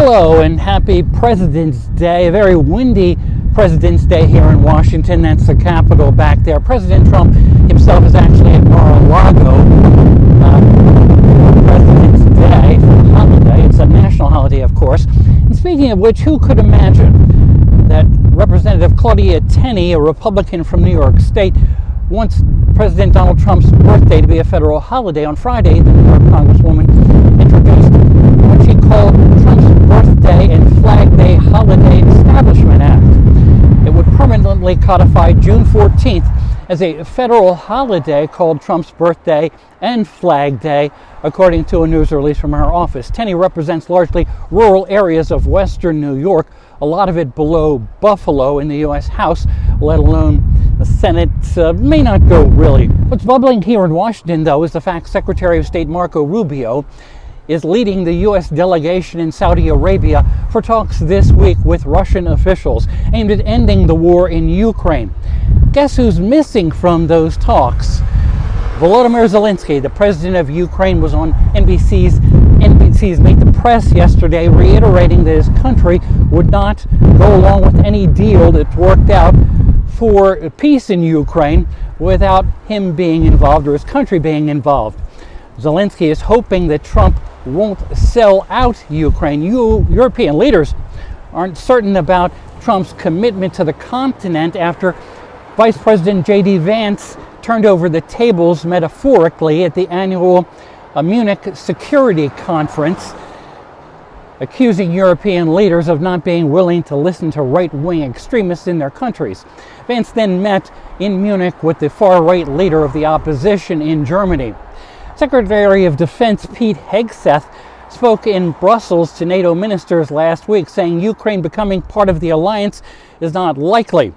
Hello and happy President's Day. A very windy President's Day here in Washington. That's the Capitol back there. President Trump himself is actually at Mar-a-Lago. President's Day, holiday. It's a national holiday, of course. And speaking of which, who could imagine that Representative Claudia Tenney, a Republican from New York State, wants President Donald Trump's birthday to be a federal holiday. On Friday, the New York Congresswoman introduced what she called Trump's Birthday and Flag Day Holiday Establishment Act. It would permanently codify June 14th as a federal holiday called Trump's Birthday and Flag Day, according to a news release from her office. Tenney represents largely rural areas of western New York, a lot of it below Buffalo in the U.S. House, let alone the Senate. May not go really. What's bubbling here in Washington, though, is the fact Secretary of State Marco Rubio is leading the U.S. delegation in Saudi Arabia for talks this week with Russian officials aimed at ending the war in Ukraine. Guess who's missing from those talks? Volodymyr Zelensky, the president of Ukraine, was on NBC's Meet the Press yesterday, reiterating that his country would not go along with any deal that's worked out for peace in Ukraine without him being involved or his country being involved. Zelensky is hoping that Trump won't sell out Ukraine. European leaders aren't certain about Trump's commitment to the continent after Vice President J.D. Vance turned over the tables metaphorically at the annual Munich Security Conference, accusing European leaders of not being willing to listen to right-wing extremists in their countries. Vance then met in Munich with the far-right leader of the opposition in Germany. Secretary of Defense Pete Hegseth spoke in Brussels to NATO ministers last week, saying Ukraine becoming part of the alliance is not likely.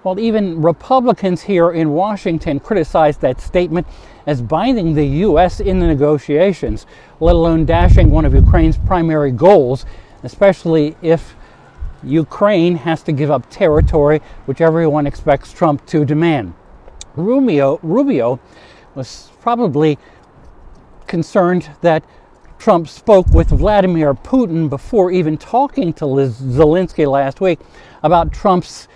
While even Republicans here in Washington criticized that statement as binding the U.S. in the negotiations, let alone dashing one of Ukraine's primary goals, especially if Ukraine has to give up territory, which everyone expects Trump to demand. Rubio was probably concerned that Trump spoke with Vladimir Putin before even talking to Zelensky last week about Trump's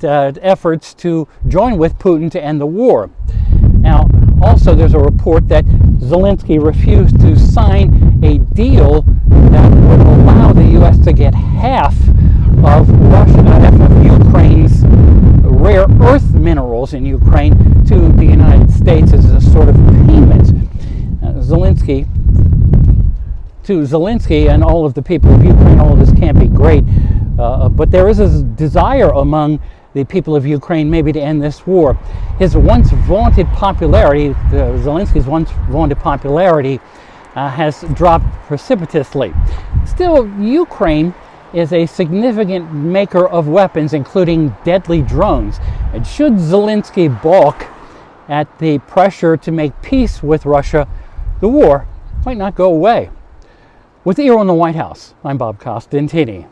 efforts to join with Putin to end the war. Now, also there's a report that Zelensky refused to sign a deal that would allow the U.S. to get half of Ukraine's rare earth minerals in Ukraine to the United States as a sort of payment. Zelensky and all of the people of Ukraine, all of this can't be great, but there is a desire among the people of Ukraine maybe to end this war. His once vaunted popularity, Zelensky's once vaunted popularity, has dropped precipitously. Still, Ukraine is a significant maker of weapons, including deadly drones. And should Zelensky balk at the pressure to make peace with Russia, the war might not go away. With Ear on the White House, I'm Bob Costantini.